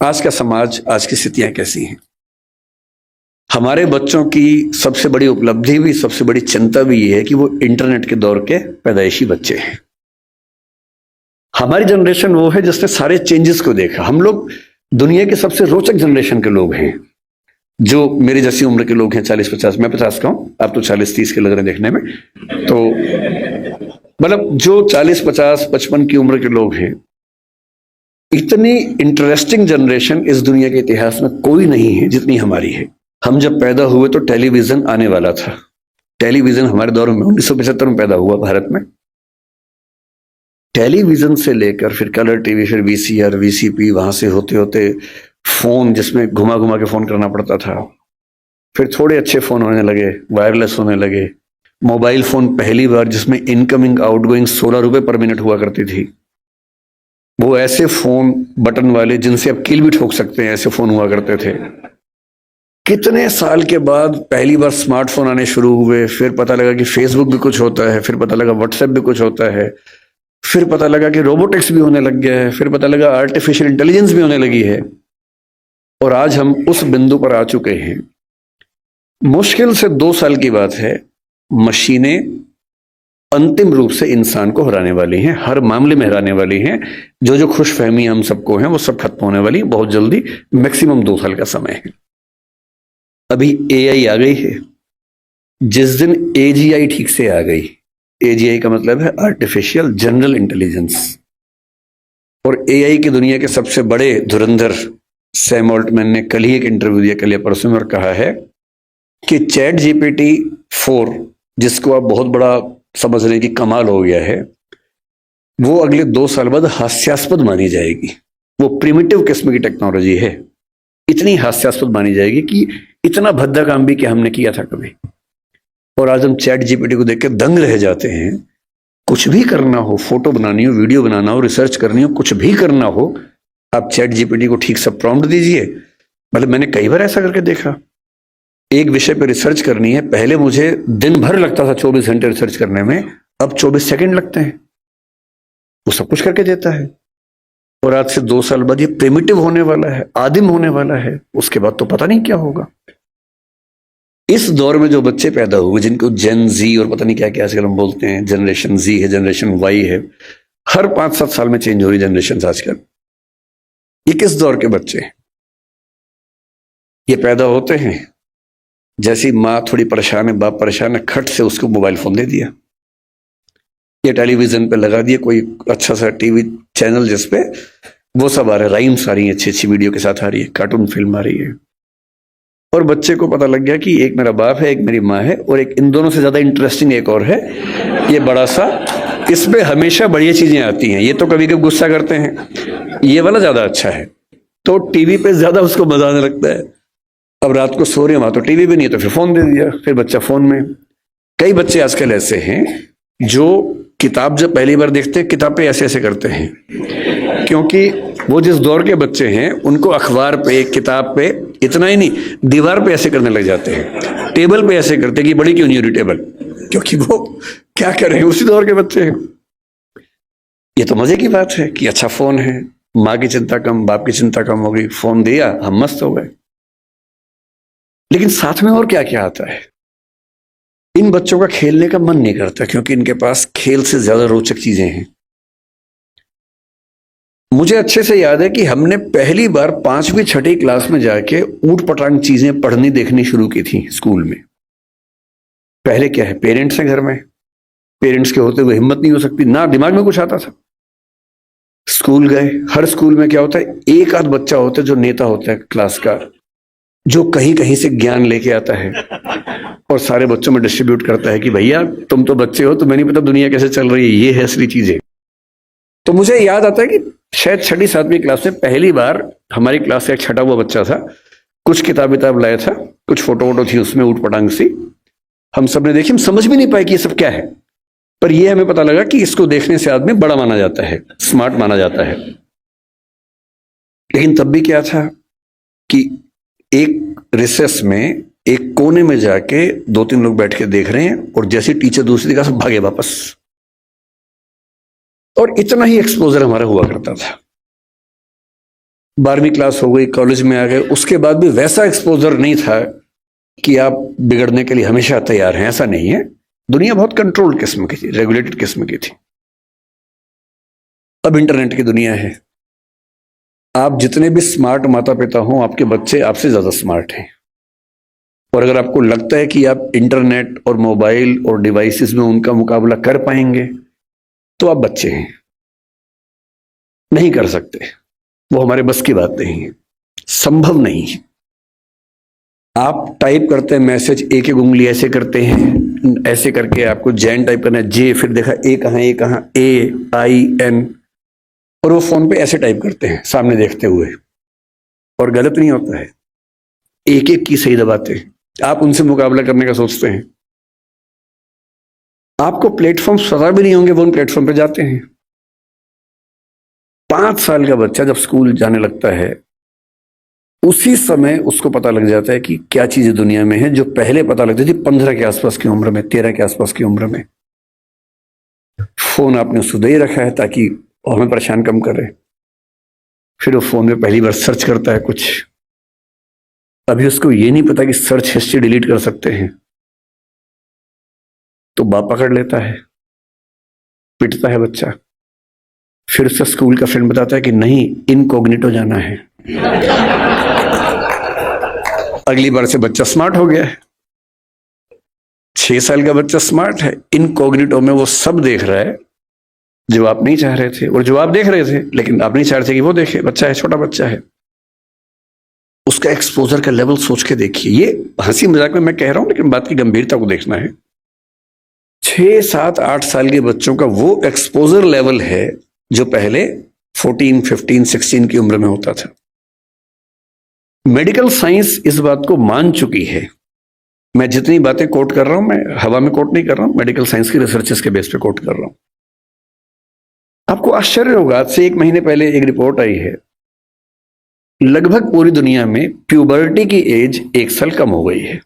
आज का समाज, आज की स्थितियां कैसी हैं। हमारे बच्चों की सबसे बड़ी उपलब्धि भी, सबसे बड़ी चिंता भी ये है कि वो इंटरनेट के दौर के पैदाइशी बच्चे हैं। हमारी जनरेशन वो है जिसने सारे चेंजेस को देखा। हम लोग दुनिया के सबसे रोचक जनरेशन के लोग हैं, जो मेरी जैसी उम्र के लोग हैं, 40-50। मैं 50 का हूं, आप तो 40-30 के लग रहे हैं देखने में। तो मतलब जो 40-50-55 की उम्र के लोग हैं, इतनी इंटरेस्टिंग जनरेशन इस दुनिया के इतिहास में कोई नहीं है जितनी हमारी है। हम जब पैदा हुए तो टेलीविजन आने वाला था। टेलीविजन हमारे दौर में 1975 में पैदा हुआ भारत में। टेलीविजन से लेकर फिर कलर टीवी, फिर वीसीआर, वीसीपी, वहां से होते होते फोन, जिसमें घुमा घुमा के फोन करना पड़ता था। फिर थोड़े अच्छे फोन होने लगे, वायरलेस होने लगे। मोबाइल फोन पहली बार जिसमें इनकमिंग आउटगोइंग 16 रुपए पर मिनट हुआ करती थी। वो ऐसे फोन बटन वाले जिनसे आप कील भी ठोक सकते हैं, ऐसे फोन हुआ करते थे। कितने साल के बाद पहली बार स्मार्टफोन आने शुरू हुए। फिर पता लगा कि फेसबुक भी कुछ होता है, फिर पता लगा व्हाट्सएप भी कुछ होता है, फिर पता लगा कि रोबोटिक्स भी होने लग गया है, फिर पता लगा आर्टिफिशियल इंटेलिजेंस भी होने लगी है। और आज हम उस बिंदु पर आ चुके हैं। मुश्किल से 2 साल की बात है, मशीनें अंतिम रूप से इंसान को हराने वाली हैं, हर मामले में हराने वाली हैं। जो जो खुश फहमी हम सबको हैं वो सब खत्म होने वाली है बहुत जल्दी। मैक्सिमम 2 साल का समय है। अभी एआई आ गई है। जिस दिन एजीआई ठीक से आ गई, एजीआई का मतलब है आर्टिफिशियल जनरल इंटेलिजेंस, और एआई की दुनिया के सबसे बड़े धुरंधर सैम ऑल्टमैन ने कल ही एक इंटरव्यू दिया, कल या परसों में, और कहा है कि चैट जीपीटी 4, जिसको आप बहुत बड़ा समझ रहे हैं कि कमाल हो गया है, वो अगले 2 साल बाद हास्यास्पद मानी जाएगी। वो प्रिमिटिव किस्म की टेक्नोलॉजी है, इतनी हास्यास्पद मानी जाएगी कि इतना भद्दा काम भी क्या हमने किया था कभी। और आज हम चैट जीपीटी को देख के दंग रह जाते हैं। कुछ भी करना हो, फोटो बनानी हो, वीडियो बनाना हो, रिसर्च करनी हो, कुछ भी करना हो, आप चैट जीपीटी को ठीक से प्रॉम्प्ट दीजिए। मतलब मैंने कई बार ऐसा करके देखा। एक विषय पर रिसर्च करनी है, पहले मुझे दिन भर लगता था 24 घंटे रिसर्च करने में, अब 24 सेकंड लगते हैं। वो सब कुछ करके देता है। और आज से 2 साल बाद ये प्रिमिटिव होने वाला है, आदिम होने वाला है। उसके बाद तो पता नहीं क्या होगा। इस दौर में जो बच्चे पैदा हुए, जिनको जेन जी और पता नहीं क्या क्या आजकल हम बोलते हैं, जनरेशन जी है, जनरेशन वाई है, हर 5-7 साल में चेंज हो रही जनरेशन आजकल। ये किस दौर के बच्चे हैं? ये पैदा होते हैं, जैसी माँ थोड़ी परेशान है, बाप परेशान है, खट से उसको मोबाइल फोन दे दिया, ये टेलीविजन पे लगा दिया कोई अच्छा सा टीवी चैनल जिसपे वो सब आ रहा है, राइम्स आ रही है, अच्छी अच्छी वीडियो के साथ आ रही है, कार्टून फिल्म आ रही है। और बच्चे को पता लग गया कि एक मेरा बाप है, एक मेरी माँ है, और एक इन दोनों से ज्यादा इंटरेस्टिंग एक और है, ये बड़ा सा, इसमें हमेशा बढ़िया चीजें आती हैं। ये तो कभी कभी गुस्सा करते हैं, ये वाला ज्यादा अच्छा है, तो टीवी पे ज्यादा उसको मजा आने लगता है। अब रात को सो रहे वहां तो टीवी भी नहीं है, तो फिर फोन दे दिया, फिर बच्चा फोन में। कई बच्चे आजकल ऐसे हैं जो किताब जब पहली बार देखते हैं, किताब पे ऐसे ऐसे करते हैं, क्योंकि वो जिस दौर के बच्चे हैं उनको अखबार पे, किताब पे, इतना ही नहीं, दीवार पे ऐसे करने लग जाते हैं, टेबल पे ऐसे करते हैं कि बड़ी क्यों नहीं हो रही टेबल, क्योंकि वो क्या कर रहे हैं, उसी दौर के बच्चे हैं। ये तो मजे की बात है कि अच्छा फोन है, माँ की चिंता कम, बाप की चिंता कम हो गई, फोन दिया, हम मस्त हो गए। लेकिन साथ में और क्या क्या आता है। इन बच्चों का खेलने का मन नहीं करता, क्योंकि इनके पास खेल से ज्यादा रोचक चीजें हैं। मुझे अच्छे से याद है कि हमने पहली बार 5वीं-6ठी क्लास में जाके ऊट पटांग चीजें पढ़नी देखनी शुरू की थी स्कूल में। पहले क्या है, पेरेंट्स हैं घर में, पेरेंट्स के होते हुए हिम्मत नहीं हो सकती, ना दिमाग में कुछ आता था। स्कूल गए, हर स्कूल में क्या होता है, एक आध बच्चा होता है जो नेता होता है क्लास का, जो कहीं कहीं से ज्ञान लेके आता है और सारे बच्चों में डिस्ट्रीब्यूट करता है कि भैया तुम तो बच्चे हो, तुम्हें नहीं पता दुनिया कैसे चल रही है, ये है असली चीजें। तो मुझे याद आता है कि शायद 6ठी-7वीं क्लास में पहली बार हमारी क्लास से एक छठा हुआ बच्चा था, कुछ किताब लाया था, कुछ फोटो वोटो थी उसमें ऊट पटांग सी, हम सब ने देखी। हम समझ भी नहीं पाए कि ये सब क्या है, पर ये हमें पता लगा कि इसको देखने से आदमी बड़ा माना जाता है, स्मार्ट माना जाता है। लेकिन तब भी क्या था कि एक रिसेस में एक कोने में जाके 2-3 लोग बैठ के देख रहे हैं, और जैसे टीचर दूसरी जगह से भागे वापस। और इतना ही एक्सपोजर हमारा हुआ करता था। 12वीं क्लास हो गई, कॉलेज में आ गए, उसके बाद भी वैसा एक्सपोजर नहीं था कि आप बिगड़ने के लिए हमेशा तैयार हैं, ऐसा नहीं है। दुनिया बहुत कंट्रोल्ड किस्म की थी, रेगुलेटेड किस्म की थी। अब इंटरनेट की दुनिया है। आप जितने भी स्मार्ट माता पिता हों, आपके बच्चे आपसे ज्यादा स्मार्ट हैं। और अगर आपको लगता है कि आप इंटरनेट और मोबाइल और डिवाइसेस में उनका मुकाबला कर पाएंगे, तो आप बच्चे हैं, नहीं कर सकते। वो हमारे बस की बात नहीं है, संभव नहीं है। आप टाइप करते हैं मैसेज, एक एक उंगली ऐसे करते हैं, ऐसे करके आपको जैन टाइप करना है, जे, फिर देखा ए कहाँ, AIN, और वो फोन पे ऐसे टाइप करते हैं सामने देखते हुए, और गलत नहीं होता है। एक एक की सही दबाते हैं, आप उनसे मुकाबला करने का सोचते हैं। आपको प्लेटफॉर्म पता भी नहीं होंगे, वो उन प्लेटफॉर्म पे जाते हैं। 5 साल का बच्चा जब स्कूल जाने लगता है, उसी समय उसको पता लग जाता है कि क्या चीजें दुनिया में है, जो पहले पता लगती थी 15 के आसपास की उम्र में, 13 के आसपास की उम्र में। फोन आपने उसको दे ही रखा है ताकि हमें परेशान कम करे। फिर वो फोन में पहली बार सर्च करता है कुछ, अभी उसको ये नहीं पता कि सर्च हिस्ट्री डिलीट कर सकते हैं। तो बाप पकड़ लेता है, पिटता है बच्चा। फिर उसका स्कूल का फ्रेंड बताता है कि नहीं, इनकॉग्निटो जाना है। अगली बार से बच्चा स्मार्ट हो गया है। 6 साल का बच्चा स्मार्ट है, इनकॉग्निटो में वो सब देख रहा है जो आप नहीं चाह रहे थे, और जो आप देख रहे थे लेकिन आप नहीं चाह रहे थे कि वो देखे। बच्चा है, छोटा बच्चा है, उसका एक्सपोजर का लेवल सोच के देखिए। ये हंसी मजाक में मैं कह रहा हूं, लेकिन बात की गंभीरता को देखना है। 6, 7, 8 साल के बच्चों का वो एक्सपोजर लेवल है जो पहले 14, 15, 16 की उम्र में होता था। मेडिकल साइंस इस बात को मान चुकी है। मैं जितनी बातें कोट कर रहा हूं, मैं हवा में कोट नहीं कर रहा हूं, मेडिकल साइंस की रिसर्चेस के बेस पे कोट कर रहा हूं। आपको आश्चर्य होगा, आज से 1 महीने पहले एक रिपोर्ट आई है, लगभग पूरी दुनिया में प्यूबर्टी की एज 1 साल कम हो गई है,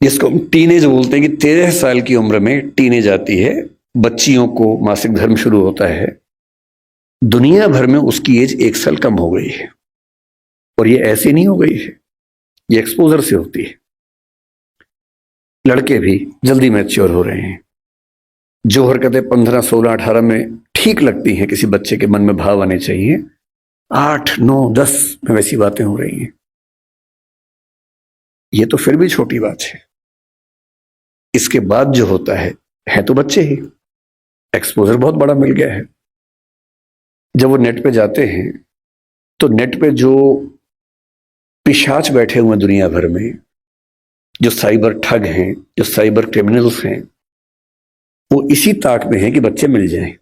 जिसको हम टीनेज बोलते हैं कि 13 साल की उम्र में टीनेज आती है, बच्चियों को मासिक धर्म शुरू होता है। दुनिया भर में उसकी एज 1 साल कम हो गई है। और ये ऐसे नहीं हो गई है, ये एक्सपोजर से होती है। लड़के भी जल्दी मैच्योर हो रहे हैं। जो हरकतें 15, 16, 18 में ठीक लगती हैं, किसी बच्चे के मन में भाव आने चाहिए, 8, 9, 10 में वैसी बातें हो रही हैं। ये तो फिर भी छोटी बात है। इसके बाद जो होता है तो बच्चे ही। एक्सपोजर बहुत बड़ा मिल गया है। जब वो नेट पे जाते हैं, तो नेट पे जो पिशाच बैठे हुए दुनिया भर में, जो साइबर ठग हैं, जो साइबर क्रिमिनल्स हैं, वो इसी ताक में है कि बच्चे मिल जाएं।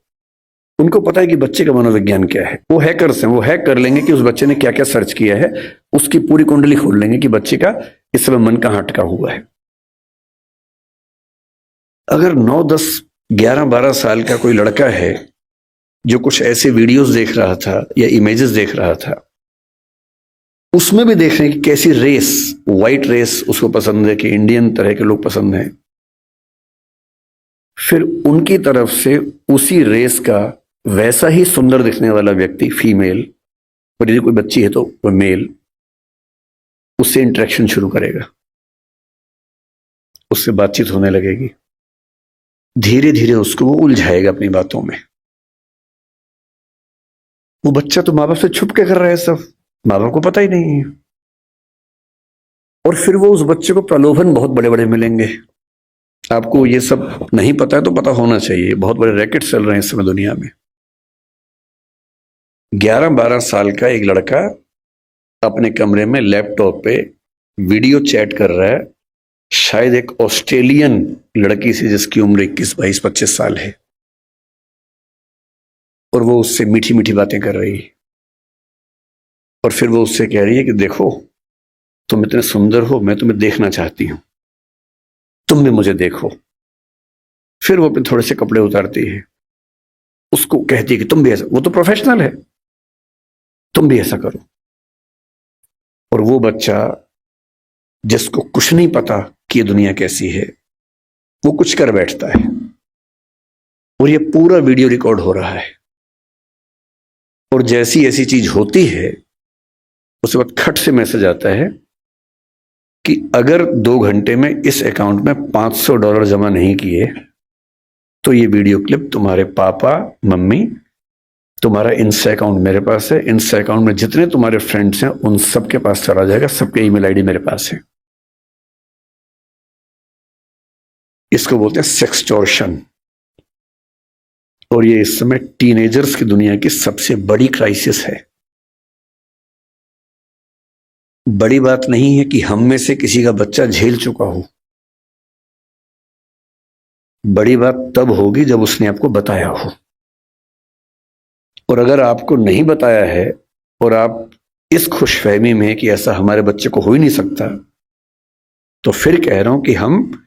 उनको पता है कि बच्चे का मनोविज्ञान क्या है। वो हैकर्स हैं, वो हैक कर लेंगे कि उस बच्चे ने क्या क्या सर्च किया है, उसकी पूरी कुंडली खोल लेंगे कि बच्चे का इस समय मन कहां अटका हुआ है। अगर 9, 10, 11, 12 साल का कोई लड़का है जो कुछ ऐसे वीडियोस देख रहा था या इमेजेस देख रहा था, उसमें भी देख रहे हैं कि कैसी रेस, व्हाइट रेस उसको पसंद है, कि इंडियन तरह के लोग पसंद हैं, फिर उनकी तरफ से उसी रेस का वैसा ही सुंदर दिखने वाला व्यक्ति, फीमेल, और यदि कोई बच्ची है तो वो मेल, उससे इंटरेक्शन शुरू करेगा, उससे बातचीत होने लगेगी। धीरे धीरे उसको वो उलझाएगा अपनी बातों में। वो बच्चा तो माँ बाप से छुप के कर रहा है सब, माँ बाप को पता ही नहीं है। और फिर वो उस बच्चे को प्रलोभन बहुत बड़े बड़े मिलेंगे। आपको ये सब नहीं पता है तो पता होना चाहिए, बहुत बड़े रैकेट चल रहे हैं इस समय दुनिया में। 11, 12 साल का एक लड़का अपने कमरे में लैपटॉप पे वीडियो चैट कर रहा है, शायद एक ऑस्ट्रेलियन लड़की से जिसकी उम्र 21, 22, 25 साल है, और वो उससे मीठी मीठी बातें कर रही है। और फिर वो उससे कह रही है कि देखो, तुम इतने सुंदर हो, मैं तुम्हें देखना चाहती हूं, तुम भी मुझे देखो। फिर वो अपने थोड़े से कपड़े उतारती है, उसको कहती है कि तुम भी ऐसा, वो तो प्रोफेशनल है, तुम भी ऐसा करो। और वो बच्चा जिसको कुछ नहीं पता कि ये दुनिया कैसी है, वो कुछ कर बैठता है। और ये पूरा वीडियो रिकॉर्ड हो रहा है। और जैसी ऐसी चीज होती है उसके बाद खट से मैसेज आता है कि अगर 2 घंटे में इस अकाउंट में $500 जमा नहीं किए तो ये वीडियो क्लिप तुम्हारे पापा मम्मी, तुम्हारा इंस्टा अकाउंट मेरे पास है, इंस्टा अकाउंट में जितने तुम्हारे फ्रेंड्स हैं उन सबके पास चला जाएगा, सबके ईमेल आईडी मेरे पास है। इसको बोलते हैं सेक्सटॉर्शन। और ये इस समय टीनेजर्स की दुनिया की सबसे बड़ी क्राइसिस है। बड़ी बात नहीं है कि हम में से किसी का बच्चा झेल चुका हो, बड़ी बात तब होगी जब उसने आपको बताया हो। और अगर आपको नहीं बताया है और आप इस खुशफहमी में कि ऐसा हमारे बच्चे को हो ही नहीं सकता, तो फिर कह रहा हूं कि हम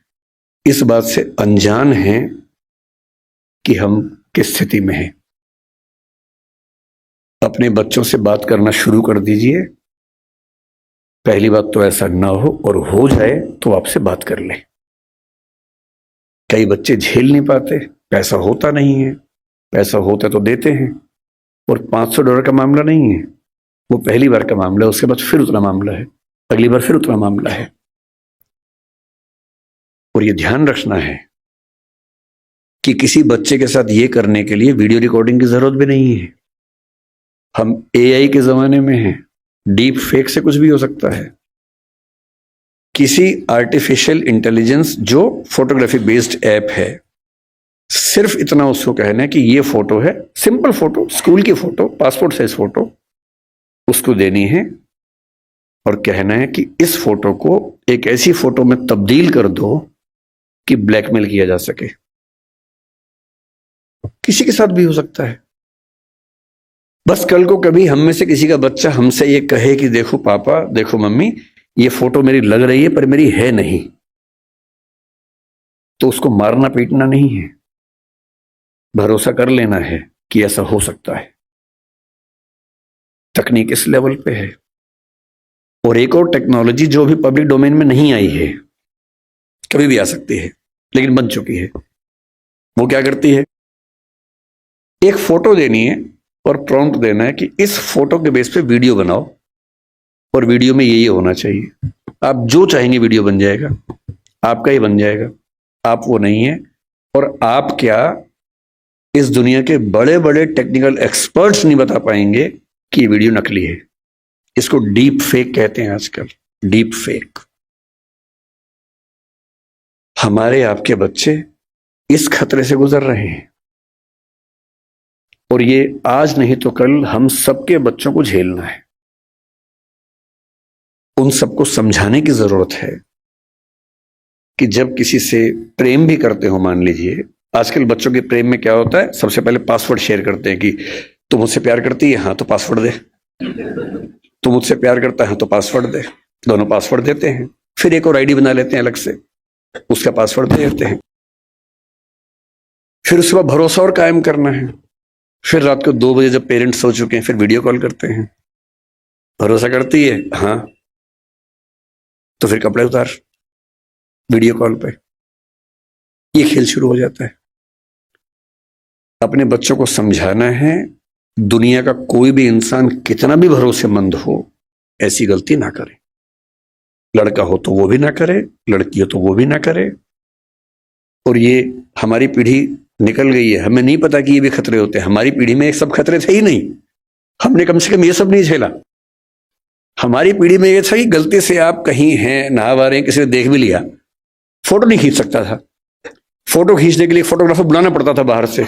इस बात से अनजान हैं कि हम किस स्थिति में हैं। अपने बच्चों से बात करना शुरू कर दीजिए। पहली बात तो ऐसा ना हो, और हो जाए तो आपसे बात कर ले। कई बच्चे झेल नहीं पाते, पैसा होता नहीं है, पैसा होता तो देते हैं। और $500 का मामला नहीं है, वो पहली बार का मामला है, उसके बाद फिर उतना मामला है, अगली बार फिर उतना मामला है। और ये ध्यान रखना है कि किसी बच्चे के साथ ये करने के लिए वीडियो रिकॉर्डिंग की जरूरत भी नहीं है। हम एआई के जमाने में हैं, डीप फेक से कुछ भी हो सकता है। किसी आर्टिफिशियल इंटेलिजेंस जो फोटोग्राफी बेस्ड ऐप है, सिर्फ इतना उसको कहना है कि ये फोटो है, सिंपल फोटो, स्कूल की फोटो, पासपोर्ट साइज फोटो, उसको देनी है और कहना है कि इस फोटो को एक ऐसी फोटो में तब्दील कर दो कि ब्लैकमेल किया जा सके। किसी के साथ भी हो सकता है। बस कल को कभी हम में से किसी का बच्चा हमसे ये कहे कि देखो पापा, देखो मम्मी, ये फोटो मेरी लग रही है पर मेरी है नहीं, तो उसको मारना पीटना नहीं है, भरोसा कर लेना है कि ऐसा हो सकता है। तकनीक इस लेवल पे है। और एक और टेक्नोलॉजी जो भी पब्लिक डोमेन में नहीं आई है, कभी भी आ सकती है लेकिन बन चुकी है। वो क्या करती है, एक फोटो देनी है और प्रॉम्प्ट देना है कि इस फोटो के बेस पे वीडियो बनाओ और वीडियो में ये होना चाहिए। आप जो चाहेंगे वीडियो बन जाएगा, आपका ही बन जाएगा। आप वो नहीं है। और आप क्या, इस दुनिया के बड़े बड़े टेक्निकल एक्सपर्ट्स नहीं बता पाएंगे कि ये वीडियो नकली है। इसको डीप फेक कहते हैं आजकल, डीप फेक। हमारे आपके बच्चे इस खतरे से गुजर रहे हैं और ये आज नहीं तो कल हम सबके बच्चों को झेलना है। उन सबको समझाने की जरूरत है कि जब किसी से प्रेम भी करते हो, मान लीजिए आजकल बच्चों के प्रेम में क्या होता है, सबसे पहले पासवर्ड शेयर करते हैं कि तू मुझसे प्यार करती है, हाँ तो पासवर्ड दे, तू मुझसे प्यार करता है तो पासवर्ड दे। दोनों पासवर्ड देते हैं, फिर एक और आईडी बना लेते हैं अलग से, उसका पासवर्ड दे देते हैं। फिर उसके बाद भरोसा और कायम करना है। फिर रात को 2 बजे जब पेरेंट्स सो चुके हैं, फिर वीडियो कॉल करते हैं। भरोसा करती है, हाँ, तो फिर कपड़े उतार, वीडियो कॉल पे। ये खेल शुरू हो जाता है। अपने बच्चों को समझाना है, दुनिया का कोई भी इंसान कितना भी भरोसेमंद हो, ऐसी गलती ना करे। लड़का हो तो वो भी ना करे, लड़की हो तो वो भी ना करे। और ये हमारी पीढ़ी निकल गई है, हमें नहीं पता कि ये भी खतरे होते हैं। हमारी पीढ़ी में ये सब खतरे थे ही नहीं, हमने कम से कम ये सब नहीं झेला। हमारी पीढ़ी में ये था कि गलती से आप कहीं हैं, नहा रहे हैं, किसी ने देख भी लिया, फोटो नहीं खींच सकता था। फोटो खींचने के लिए फोटोग्राफर बुलाना पड़ता था बाहर से,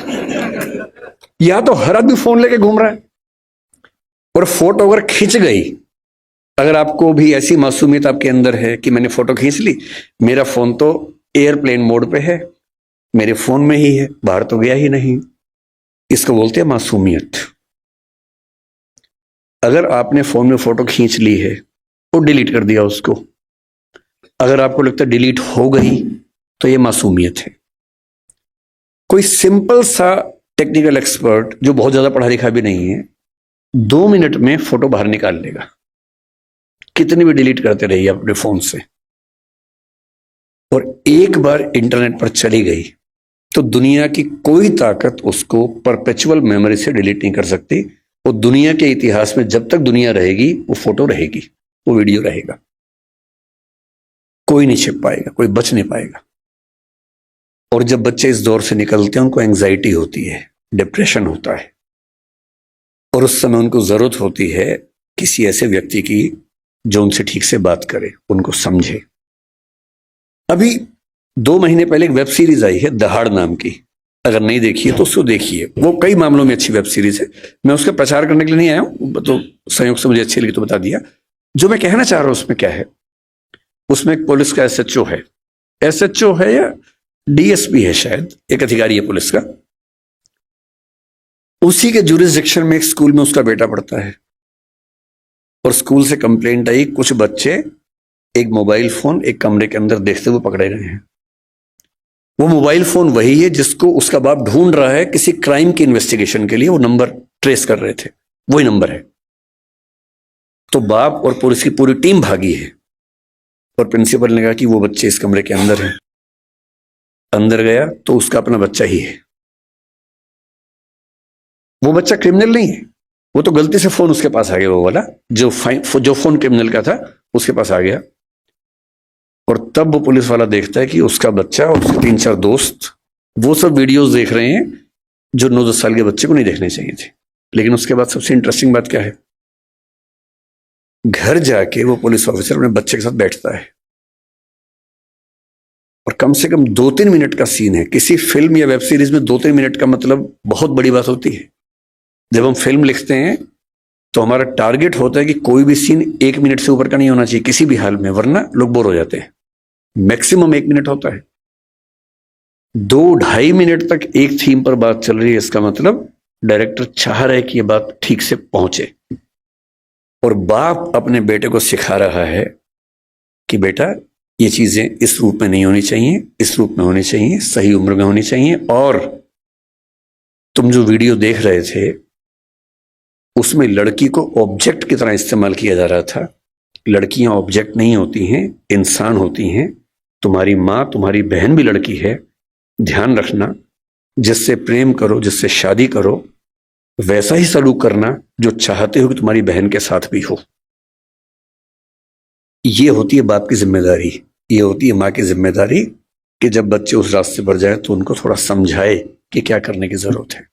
या तो हर आदमी फोन लेके घूम रहा है। और फोटो अगर खींच गई, अगर आपको भी ऐसी मासूमियत आपके अंदर है कि मैंने फोटो खींच ली, मेरा फोन तो एयरप्लेन मोड पे है, मेरे फोन में ही है, बाहर तो गया ही नहीं, इसको बोलते हैं मासूमियत। अगर आपने फोन में फोटो खींच ली है और डिलीट कर दिया उसको, अगर आपको लगता है डिलीट हो गई, तो ये मासूमियत है। कोई सिंपल सा टेक्निकल एक्सपर्ट जो बहुत ज्यादा पढ़ा लिखा भी नहीं है, 2 मिनट में फोटो बाहर निकाल लेगा, कितनी भी डिलीट करते रहिए अपने फोन से। और एक बार इंटरनेट पर चली गई तो दुनिया की कोई ताकत उसको परपेचुअल मेमोरी से डिलीट नहीं कर सकती, वो दुनिया के इतिहास में जब तक दुनिया रहेगी वो फोटो रहेगी, वो वीडियो रहेगा, कोई नहीं छिप पाएगा, कोई बच नहीं पाएगा। और जब बच्चे इस दौर से निकलते हैं उनको एंजाइटी होती है, डिप्रेशन होता है, और उस समय उनको जरूरत होती है किसी ऐसे व्यक्ति की जो उनसे ठीक से बात करे, उनको समझे। अभी 2 महीने पहले एक वेब सीरीज आई है दहाड़ नाम की, अगर नहीं देखी है तो उसको देखिए, वो कई मामलों में अच्छी वेब सीरीज है। मैं उसका प्रचार करने के लिए नहीं आया हूं, तो संयोग से मुझे अच्छी लगी तो बता दिया। जो मैं कहना चाह रहा हूं उसमें क्या है, उसमें एक पुलिस का एसएचओ है, एसएचओ है या डीएसपी है शायद, एक अधिकारी है पुलिस का। उसी के जुरिसडिक्शन में एक स्कूल में उसका बेटा पढ़ता है, और स्कूल से कंप्लेंट आई कुछ बच्चे एक मोबाइल फोन एक कमरे के अंदर देखते हुए पकड़े गए हैं। वो मोबाइल फोन वही है जिसको उसका बाप ढूंढ रहा है किसी क्राइम की इन्वेस्टिगेशन के लिए, वो नंबर ट्रेस कर रहे थे, वही नंबर है। तो बाप और पुलिस की पूरी टीम भागी है, और प्रिंसिपल ने कहा कि वो बच्चे इस कमरे के अंदर हैं। अंदर गया तो उसका अपना बच्चा ही है। वो बच्चा क्रिमिनल नहीं है, वो तो गलती से फोन उसके पास आ गया, वो वाला जो फोन क्रिमिनल का था उसके पास आ गया। और तब वो पुलिस वाला देखता है कि उसका बच्चा और उसके 3-4 दोस्त वो सब वीडियोस देख रहे हैं जो 9-10 साल के बच्चे को नहीं देखने चाहिए थे। लेकिन उसके बाद सबसे इंटरेस्टिंग बात क्या है, घर जाके वो पुलिस ऑफिसर अपने बच्चे के साथ बैठता है, और कम से कम 2-3 मिनट का सीन है। किसी फिल्म या वेब सीरीज में 2-3 मिनट का मतलब बहुत बड़ी बात होती है। जब हम फिल्म लिखते हैं तो हमारा टारगेट होता है कि कोई भी सीन 1 मिनट से ऊपर का नहीं होना चाहिए किसी भी हाल में, वरना लोग बोर हो जाते हैं। मैक्सिमम 1 मिनट होता है। 2-2.5 मिनट तक एक थीम पर बात चल रही है, इसका मतलब डायरेक्टर चाह रहा है कि यह बात ठीक से पहुंचे। और बाप अपने बेटे को सिखा रहा है कि बेटा ये चीजें इस रूप में नहीं होनी चाहिए, इस रूप में होनी चाहिए, सही उम्र में होनी चाहिए। और तुम जो वीडियो देख रहे थे उसमें लड़की को ऑब्जेक्ट की तरह इस्तेमाल किया जा रहा था। लड़कियां ऑब्जेक्ट नहीं होती हैं, इंसान होती हैं। तुम्हारी माँ, तुम्हारी बहन भी लड़की है। ध्यान रखना, जिससे प्रेम करो, जिससे शादी करो, वैसा ही सलूक करना जो चाहते हो कि तुम्हारी बहन के साथ भी हो। ये होती है बाप की जिम्मेदारी, ये होती है माँ की जिम्मेदारी कि जब बच्चे उस रास्ते पर जाए तो उनको थोड़ा समझाए कि क्या करने की जरूरत है।